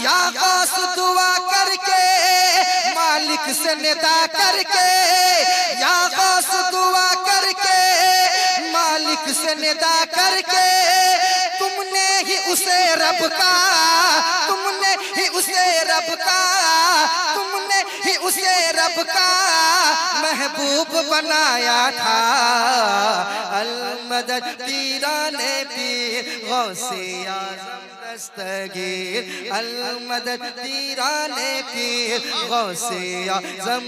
या गौस दुआ करके मालिक से निदा करके, या गौस दुआ करके मालिक से निदा करके, तुमने ही उसे रब का, तुमने ही उसे रब का, तुमने ही उसे रब का महबूब बनाया था। अल मदद पीराने पीर गौसे आज़म दस्तगीर, अल मदद पीराने पीर गौसे आज़म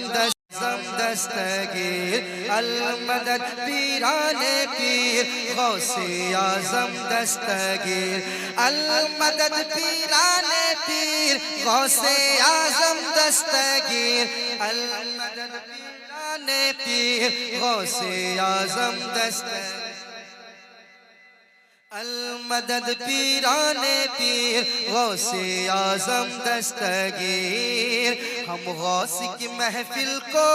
दस्तगीर, अल मदद पीराने पीर गौसे आज़म दस्तगीर, अल मदद पीराने पीर गौसे आज़म दस्तगीर, अल मदद पीराने पीर गौसे आज़म दस्तगीर, अल मदद पीराने पीर गौसे आज़म दस्तगीर। हम गौस की महफिल को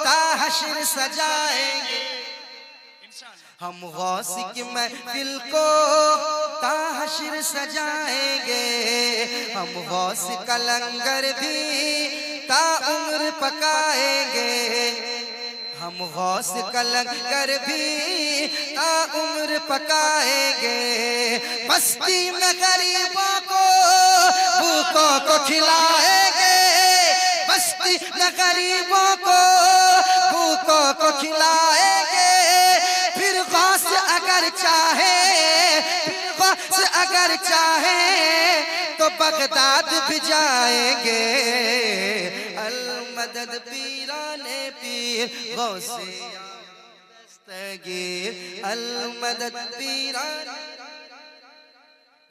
ताहशर सजाएंगे, हम गौस की महफिल को ताहशर सजाएंगे, हम गौस का लंगर भी ताउम्र पकाएंगे, हम गौस का लंगर भी ताउम्र पकाएंगे। बस्ती में गरीबों को भूखों को खिलाएंगे, बस्ती में गरीबों को भूखों को खिलाएंगे। फिर गौस अगर चाहे, फिर गौस अगर चाहे तो बगदाद भी जाएंगे। अल मदद पीराने पीर गौसे दस्तगीर, अल मदद पीराने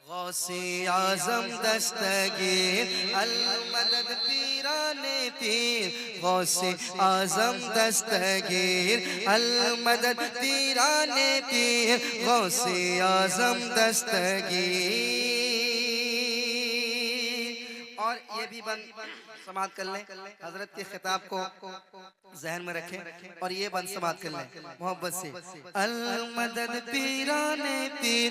गौसे आज़म दस्तगीर, अल मदद पीराने पीर गौसे आज़म दस्तगीर, अल मदद पीराने पीर गौसे आज़म दस्तगीर। और ये भी बंद समात कर लें, हजरत के खिताब को जहन में रखें और ये बंद समात कर लें मोहब्बत से। अल मदद पीराने पीर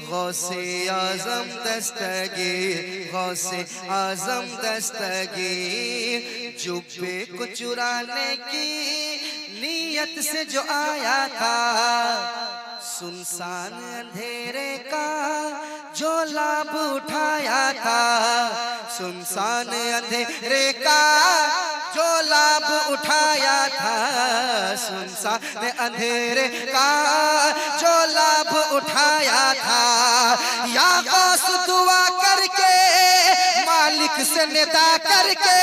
गौसे आज़म दस्तगीर, गौसे आज़म दस्तगीर। जुब्बे को चुराने की नीयत से जो आया था, सुनसान अंधेरे का जो लाभ उठाया था, सुनसान अंधेरे का जो लाभ उठाया था, सुनसान अंधेरे का जो लाभ उठाया था। या गौस दुआ करके मालिक से निदा करके,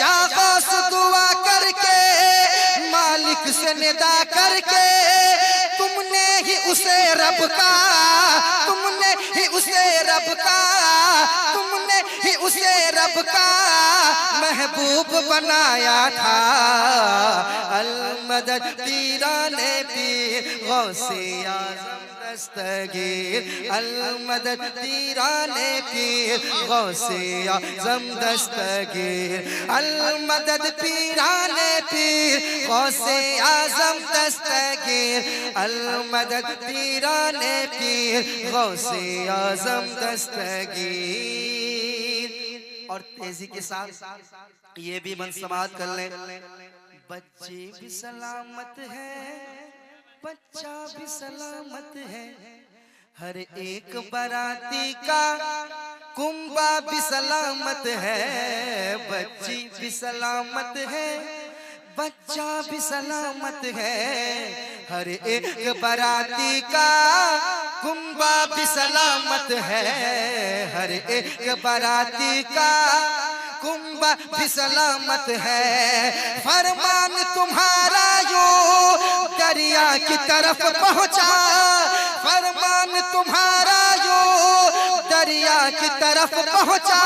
या गौस दुआ करके मालिक से निदा करके, तुमने ही उसे रब का, तुमने ही उसे रब का, तुमने ही उसे रब का महबूब बनाया था। अल मदद पीराने पीर गौसे आज़म दस्तगीर, अल मदद पीराने पीर गौसे आज़म दस्तगीर, अल मदद पीराने पीर गौसे आज़म दस्तगीर, अल मदद पीराने पीर गौसे आज़म दस्तगीर। और तेजी के साथ ये भी मन समात कर लें। बच्चे भी सलामत है, बच्चा भी सलामत है, हर एक बाराती का कुंबा भी सलामत है। बच्ची भी सलामत है, बच्चा भी सलामत है, हर एक बाराती का कुंबा भी सलामत है, हर एक बाराती का कुंबा भी सलामत है। फरमान तुम्हारा यो दरिया की तरफ पहुंचा, फरमान तुम्हारा यो दरिया की तरफ पहुंचा।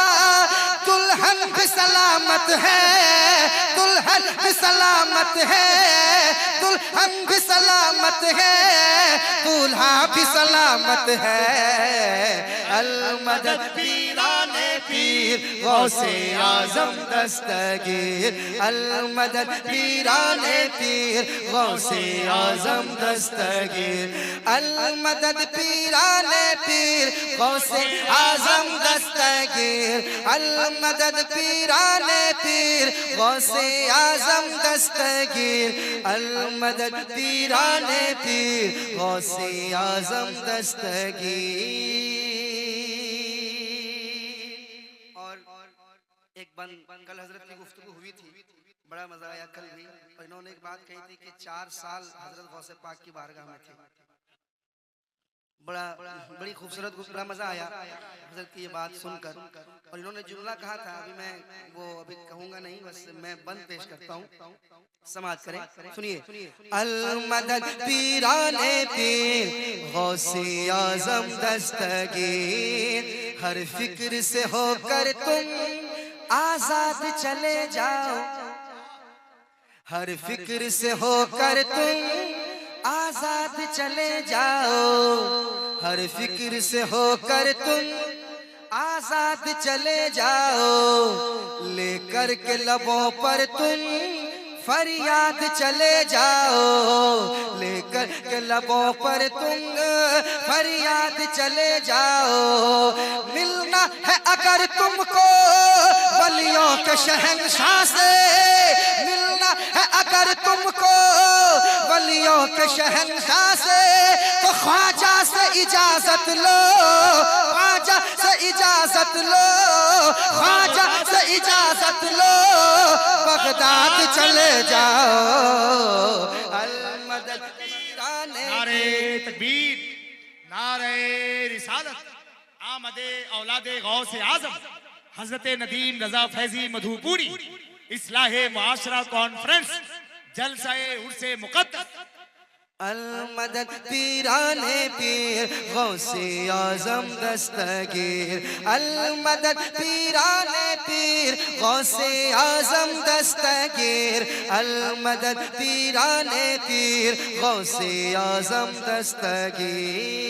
दुल्हन भी सलामत है, दुल्हन भी सलामत है, दुल्हन भी सलामत है, दूल्हा भी सलामत है। अल मदद पीराने पीर पीर गौसे आजम दस्तगीर, अल मदद पीराने पीर गौसे आजम दस्तगीर, अल मदद पीराने पीर गौसे आजम दस्तगीर, अल मदद पीराने पीर गौसे आजम दस्तगीर, अल मदद पीराने पीर गौसे आजम दस्तगीर। और एक कल हजरत की गुफ्तगू हुई थी, बड़ा मजा आया कल भी। और इन्होंने एक बात कही थी कि 4 साल हजरत गौसे पाक की बारगाह में थे। बड़ी खूबसूरत बड़ा मजा आया हजरत की ये बात सुनकर। और इन्होंने जुमला कहा था, अभी मैं वो अभी कहूंगा नहीं, बस मैं बंद पेश करता हूँ, समाज करें, सुनिए। अल मदद पीराने पीर गौसे आजम दस्तगीर, हर फिक्र से होकर तुम आजाद चले जाओ, हर फिक्र से होकर तुम आजाद चले जाओ, हर फिक्र से होकर तुम आजाद चले जाओ, लेकर के लबों पर तुम फरियाद चले जाओ, लेकर के लबों पर तुम फरियाद चले जाओ। मिलना है अगर तुमको वलियों के शहंशाह से, मिलना है अगर तुमको वलियों के शहंशाह से, तो ख्वाजा से इजाजत लो, ख्वाजा से इजाजत लो, ख्वाजा से इजाजत लो, बगदाद चले जाओ। अल मदद नारे तकबीर, नारे रिसालत, आमदे औलादे गौसे आजम हजरत नदीम रजा फैजी मधुपुरी इस्लाहे मुआशरा कॉन्फ्रेंस जलसाए उर्से मुक़द्दस। अल मदद पीराने पीर गौसे आजम दस्तगीर, अल मदद पीराने पीर गौसे आजम दस्तगीर, अल मदद पीराने पीर गौसे आजम दस्तगीर।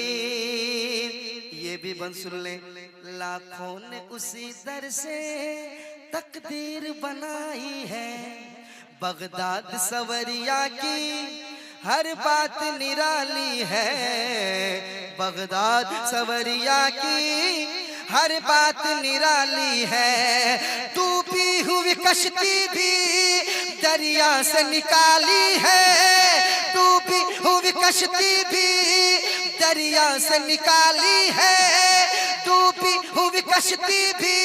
ये भी बंद सुन ले। लाखों ने उसी दर से तकदीर बनाई है, बगदाद सवरिया की हर बात निराली है, बगदाद सवरिया की हर बात निराली है। डूबी हुई कश्ती भी दरिया से निकाली है, डूबी हुई कश्ती भी दरिया से निकाली है, डूबी हुई कश्ती भी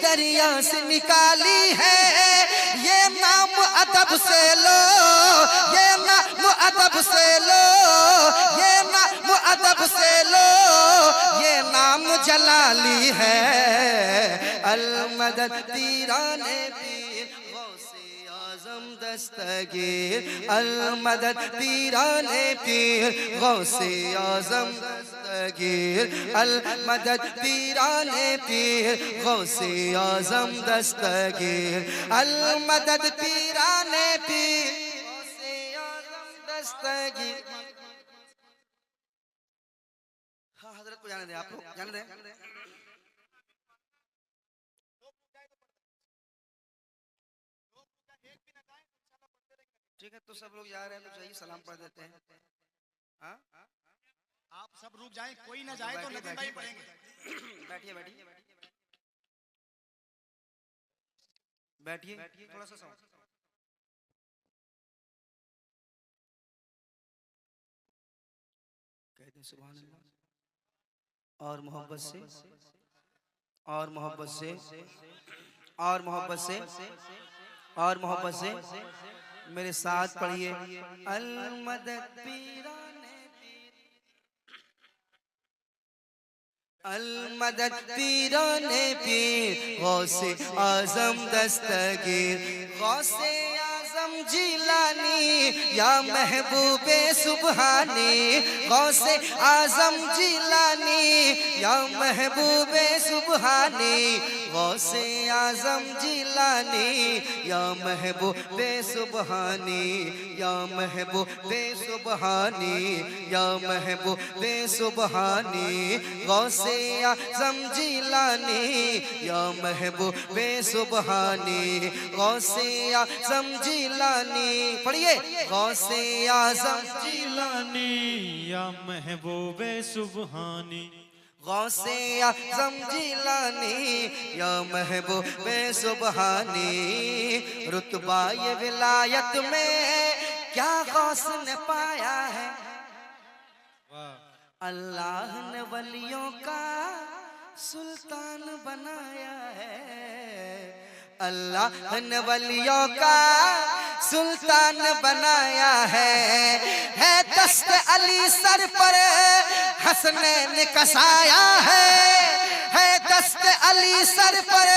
दरिया से निकाली है। ये नाम अदब से लो, ये नाम अदब से लो, ये नाम अदब से लो, ये नाम जलाली है। अल मदद पीराने पीर गौसे आजम दस्तगीर, अल मदद पीराने पीर गौसे आजम दस्तगीर, अल मदद पीराने पीर गौसे आजम दस्तगीर, अल मदद पीराने पीर गौसे आजम दस्तगीर। हाँ हजरत को जाने दे, आप लोग जाने दे। ठीक है, तो सब लोग जा रहे हैं तो चाहिए सलाम पढ़ देते हैं। हाँ आप सब रुक जाएं, कोई ना जाए तो नदीम भाई पढ़ेंगे। बैठिए बैठिए बैठिए, थोड़ा सा समझ। कहते हैं सुभान अल्लाह। और मोहब्बत से, और मोहब्बत से, और मोहब्बत से, और मोहब्बत से मेरे साथ पढ़िए। अल मदद पीराने पीर, अल मदद पीराने पीर गौसे आजम दस्तगीर, गौसे आजम जिलानी या महबूबे सुबहानी, गौसे आजम जिलानी या महबूबे सुबहानी, गौसे आजम जिलानी, या महबूबे सुबहानी, या महबूबे सुबहानी, या महबूबे सुबहानी। गौसे आजम जिलानी, या महबूबे सुबहानी, गौसे आजम जिलानी। पढ़िए, गौसे आजम जिलानी या महबूबे सुबहानी, गौसे आज़म जिलानी, या महबूबे सुबहानी। रुतबा ये विलायत में क्या गौस ने पाया है, अल्लाह ने वलियों का सुल्तान बनाया है। अल्लाह ने वलियों का सुल्तान बनाया है दस्त अली सर पर हसनैन कसाया है दस्त अली सर पर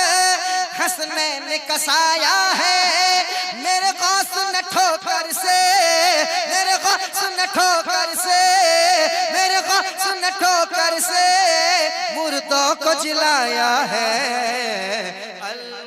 हसनैन कसाया है। मेरे गौस ने ठोकर से, मेरे गौस ने ठोकर से, मेरे गौस ने ठोकर से मुर्दों को जिलाया है।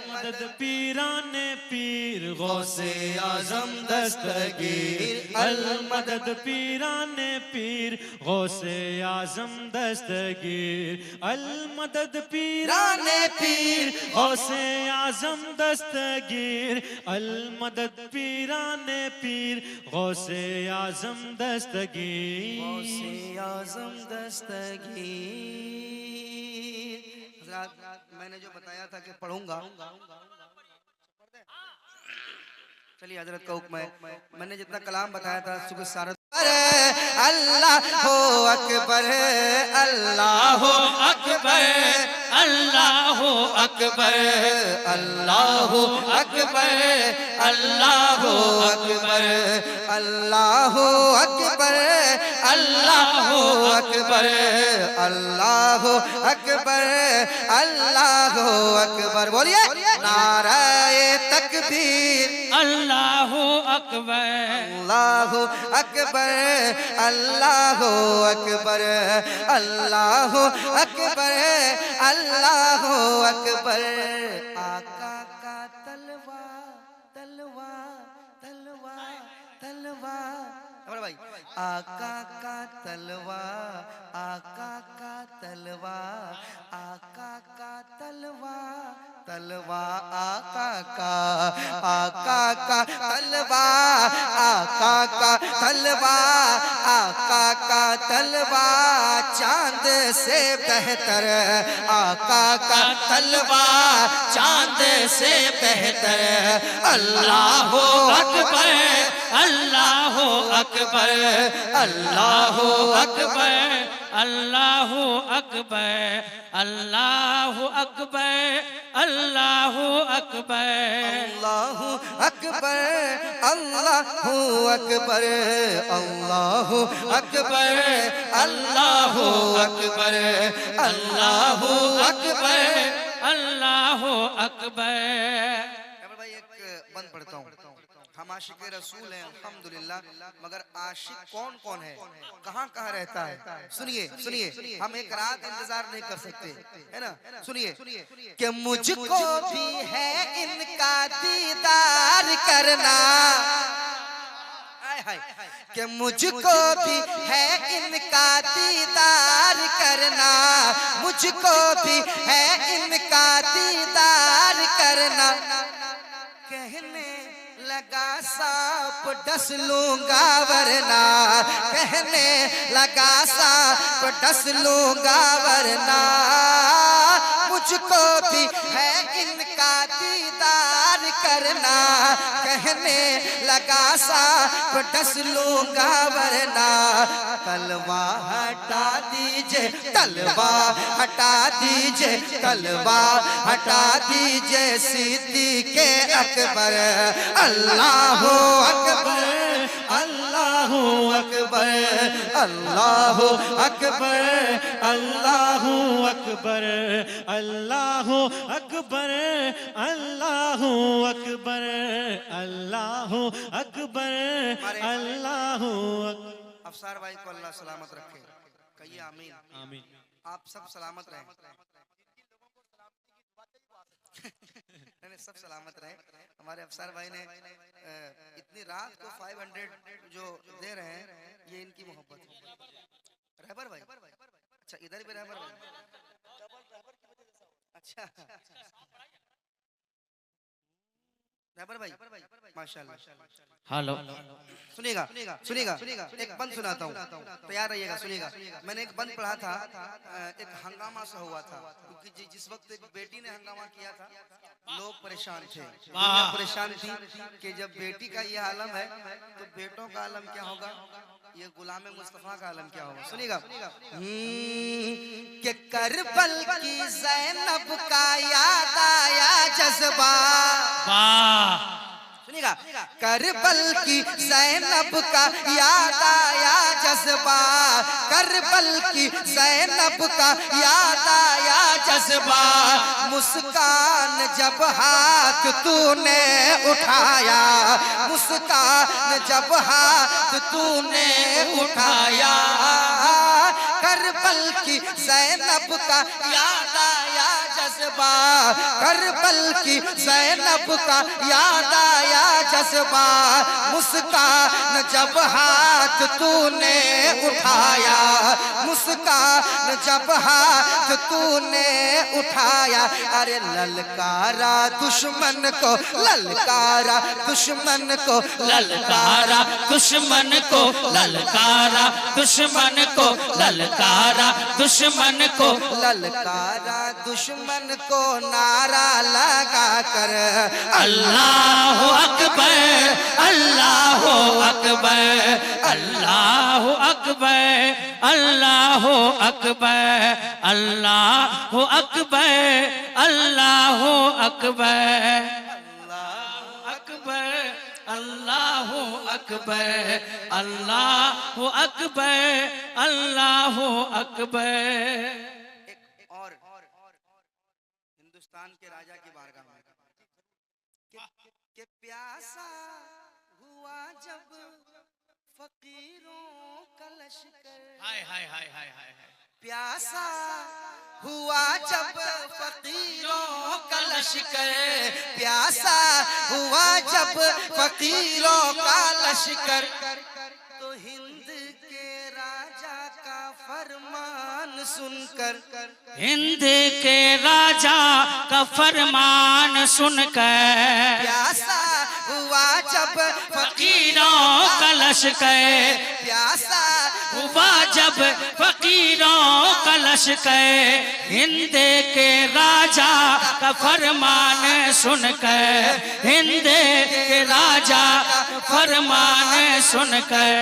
मदद पीराने पीर गौसे आजम दस्तगीर, अल मदद पीराने पीर गौसे आजम दस्तगीर, अल मदद पीराने पीर गौसे आजम दस्तगीर, अल मदद पीराने पीर गौसे आजम दस्तगीर, गौसे आजम दस्तगीर। मैंने जो बताया था कि पढ़ूंगा, चलिए हजरत का हुक्म है। मैंने जितना कलाम बताया था सुबह सारा अल्लाह हो अकबर, अल्लाह हो अकबर, अल्लाह हो अकबर, अल्लाह हो अकबर, अल्लाह हो अकबर, अल्लाह हो अकबर, अल्लाह हो अकबर, अल्लाह हो अकबर, अल्लाह हो अकबर। बोलिए नाराए तकबीर, अल्लाह अकबर, अल्लाह अकबर, अल्लाह अकबर, अल्लाह अकबर, अल्लाह अकबर। आका का तलवा तलवा तलवा तलवा, भाई आका का तलवा, आका का तलवा, आका का तलवा, तलवा आका का, आका का तलवा, आका का तलवा, आका का तलवा चांद से बेहतर, आका का तलवा चांद से बेहतर। अल्लाह अकबर, अल्लाह अकबर, अल्लाह अकबर, अल्लाह अकबर, अल्लाह अकबर, अल्लाह अकबर, अल्लाह अकबर, अल्लाह अकबर, अल्लाह अकबर, अल्लाह अकबर, अल्लाह अकबर, अल्लाह अकबर। भाई एक बंद पढ़ता हूँ। हम आशिक रसूल हैं अल्हम्दुलिल्लाह, मगर आशिक कौन कौन है, कहाँ कहाँ रहता है? सुनिए सुनिए, हम एक रात इंतजार नहीं कर सकते, है ना? सुनिए कि मुझको भी है इनका दीदार करना, कि मुझको भी है इनका दीदार करना, मुझको भी है इनका दीदार करना। कहने लगा सांप डस लूंगा वरना, कहने लगा सांप डस लूंगा वरना। मुझको भी है इनका दीदार करना, कहने लगा सांप डस लूंगा वरना। तलवा हटा दीजिए, तलवा हटा दीजिए, तलवा हटा दीजिए सिद्दीक़े अकबर। अल्लाह अकबर, अल्लाह अकबर, अल्लाह अकबर, अल्लाह अकबर, अल्लाह अकबर, अल्लाह अकबर, अल्लाह अकबर, अल्लाह अकबर। अफसार भाई को अल्लाह सलामत रखे, कहिए आमीन। आमीन। आप सब सलामत रहें। सब सलामत रहे। हमारे अफसर भाई ने इतनी रात को 500 जो दे रहे हैं, ये इनकी मोहब्बत है। रहबर भाई, अच्छा इधर भी रहबर भाई, अच्छा रहबर भाई, माशाल्लाह। हेलो सुनिएगा सुनिएगा, एक बंद सुनाता हूँ, तैयार रहिएगा। सुनिएगा, मैंने एक बंद पढ़ा था, एक हंगामा सा हुआ था, क्योंकि जिस वक्त एक बेटी ने हंगामा किया था, लोग परेशान थे, दुनिया परेशान थी कि जब बेटी का ये आलम है तो बेटों का आलम क्या होगा, ये गुलाम मुस्तफा का आलम क्या होगा। सुनिएगा, कि करबल की ज़ैनब का याद आया जज्बा, सुनिएगा, करबल की ज़ैनब का याद आया जज्बा, करबल की ज़ैनब का याद आया जज्बा, मुस्कान जब हाथ तूने उठाया, मुस्कान जब हाथ तूने उठाया, करबल की ज़ैनब का याद आया जज्बा, करबल की ज़ैनब का याद आया जज्बा, मुस्कान जब हाथ तूने उठाया, मुस्कान जब हाथ तूने उठाया, अरे ललकारा दुश्मन को, ललकारा दुश्मन को, ललकारा दुश्मन को, ललकारा दुश्मन को, ललकारा दुश्मन को, ललकारा दुश्मन को, नारा लगा कर अल्लाह अकबर, अल्लाह अकबर, अल्लाह अकबर, अल्लाह अकबर, अल्लाह अकबर, अल्लाह अकबर, अकबर, अल्लाह अकबर, अल्लाह अकबर, अल्लाह अकबर। और हिंदुस्तान के राजा की बारगाह में कि प्यासा हुआ जब फकीरों का लश्कर, हाय हाय हाय हाय हाय, प्यासा हुआ जब फकीरों का लश्कर, प्यासा हुआ जब फकीरों का लश्कर, तो हिंद के राजा का फरमान सुनकर, हिंद के राजा का फरमान सुनकर, प्यासा हुआ जब फकीरों का लश्कर, प्यासा हुआ जब फकीरों का लश्कर, हिंद के राजा का फरमान सुनकर, हिंद के राजा का फरमान सुनकर,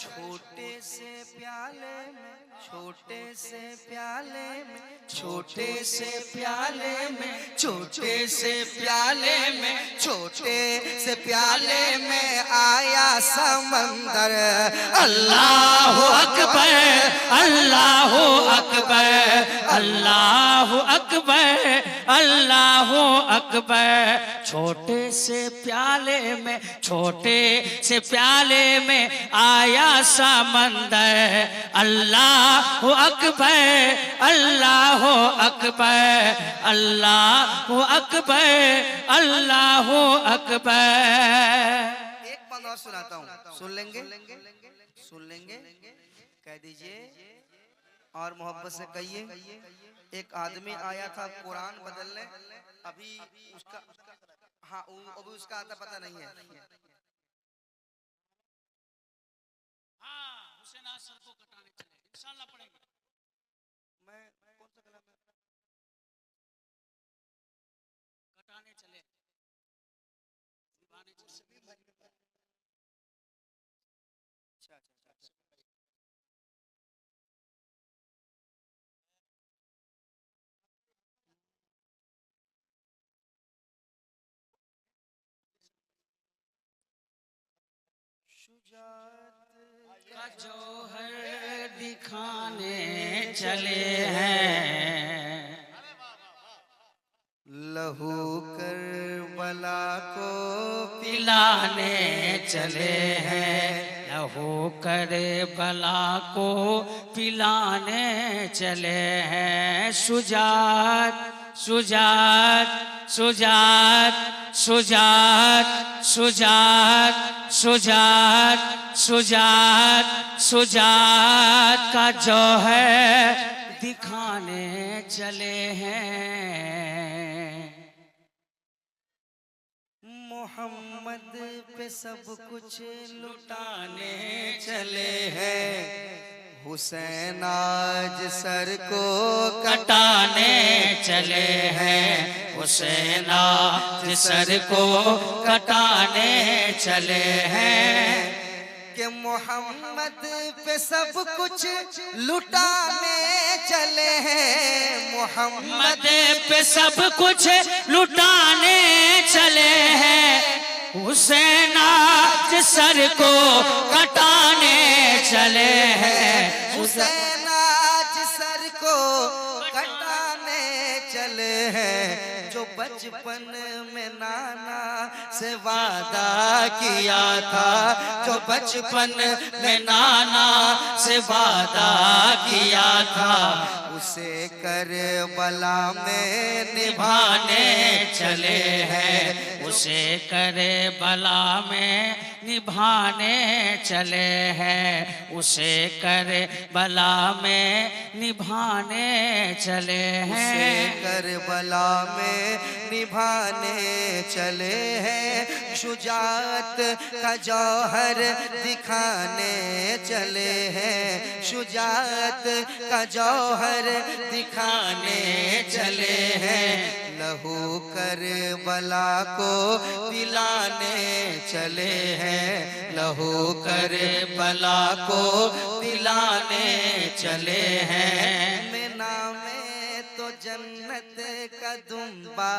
छोटे से प्याले में, छोटे से प्याले में, छोटे से प्याले में, छोटे से प्याले में, छोटे से प्याले में आया समंदर, अल्लाह अकबर, अल्लाह अकबर, अल्लाह अकबर, अल्लाह अकबर। छोटे से प्याले में, छोटे से प्याले में आया समंदर, अल्लाह अकबर, अल्लाह अकबर, अल्लाह अकबर, अल्लाह अकबर। एक बात और सुनाता हूँ, सुन लेंगे, सुन लेंगे, कह दीजिए और मोहब्बत से कहिए। एक आदमी आया था कुरान बदलने, अभी उसका, हाँ अभी उसका आता पता नहीं है। मैं कौन सा कलम है? कटाने चले, अच्छा अच्छा अच्छा, का जौहर दिखाने चले हैं, लहू करबला को पिलाने चले हैं, लहू करबला को पिलाने चले हैं, शुजात सुजात सुजात सुजात सुजात सुजात सुजात सुजात का जौहर दिखाने चले हैं। मोहम्मद पे सब कुछ लुटाने चले हैं, हुसैन आज सर को कटाने चले हैं, हुसैन आज सर को कटाने चले हैं। कि मोहम्मद पे सब कुछ लुटाने चले हैं, मोहम्मद पे सब कुछ लुटाने चले हैं, हुसैन आज सर को कटाने चले हैं, हुसैन आज सर को कटाने चले हैं। जो बचपन में नाना से वादा किया था, जो बचपन में नाना से वादा किया था, उसे करबला में निभाने चले हैं, उसे करबला में निभाने चले हैं, उसे करबला में निभाने चले हैं, करबला में निभाने चले हैं। शुजात का जौहर दिखाने चले हैं, शुजात का जौहर दिखाने चले हैं। लहू करबला को पिलाने चले हैं, लहू करबला को पिलाने चले हैं। मीना में तो जन्नत का दुम्बा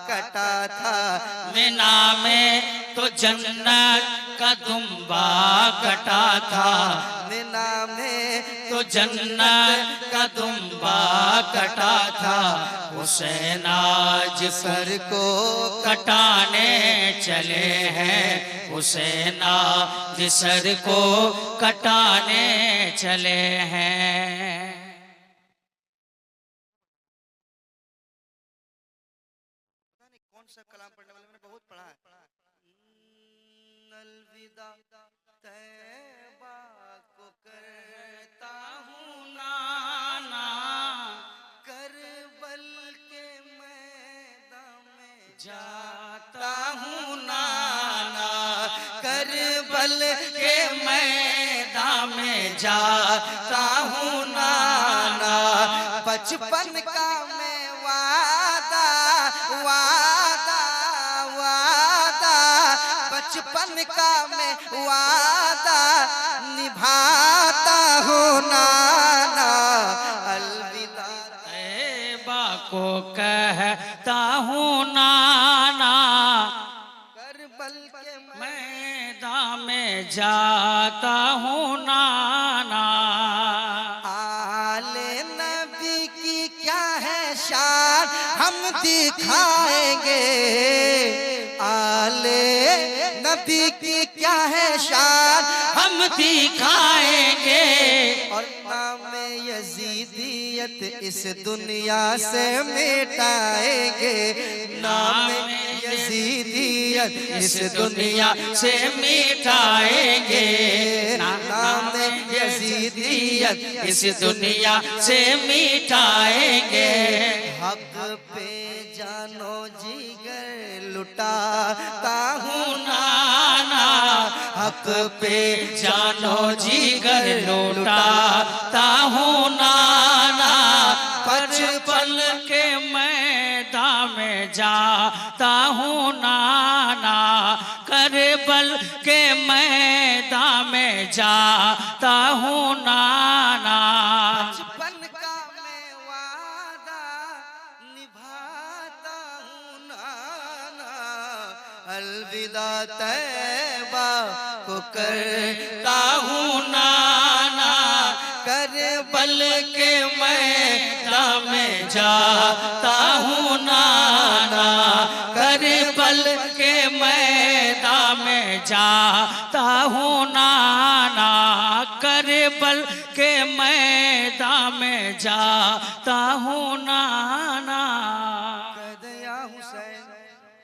कटा था, मीना में तो जन्नत का दुम्बा कटा था, मीना में तो जन्नत का दुम्बा कटा था, हुसैन आज सर को कटाने चले हैं, हुसैन आज सर को कटाने चले हैं। कौन सा कलाम पढ़ने वाले मैंने बहुत पढ़ा है। अलविदा तैबा को करता हूँ नाना, करबल के मैदान में जाता हूँ नाना, करबल के मैदान में जाता हूँ नाना, बचपन का मैं वादा वादा वादा, बचपन का मैं वादा निभाता हूँ नाना। अलविदा तैबा को कहता हूँ नाना, करबल के मैदान में जाता हूँ नाना। आले नबी की क्या है शान हम दिखाएंगे, आले नबी की क्या है शान हम दिखाएंगे, और नाम यजीदियत इस दुनिया से मिटाएंगे, नाम यजीदियत इस दुनिया से मिटाएंगे, नाम यजीदियत इस दुनिया से मिटाएंगे। हक पे जानो जिगर लुटाता हूँ नाना, हक पे जानो जिगर लुटाता हूँ नाना, बचपन के मैदान में जाता हूँ नाना, करबल के मैदान में जाता हूँ नाना। बचपन का मैं वादा निभाता हूँ नाना। अलविदा तैबा को करता हूँ नाना, करबल के मैदान में जाता हूँ नाना, करबल के मैदान में जाता हूँ नाना, करबल के मैदान में जाता हूँ नाना।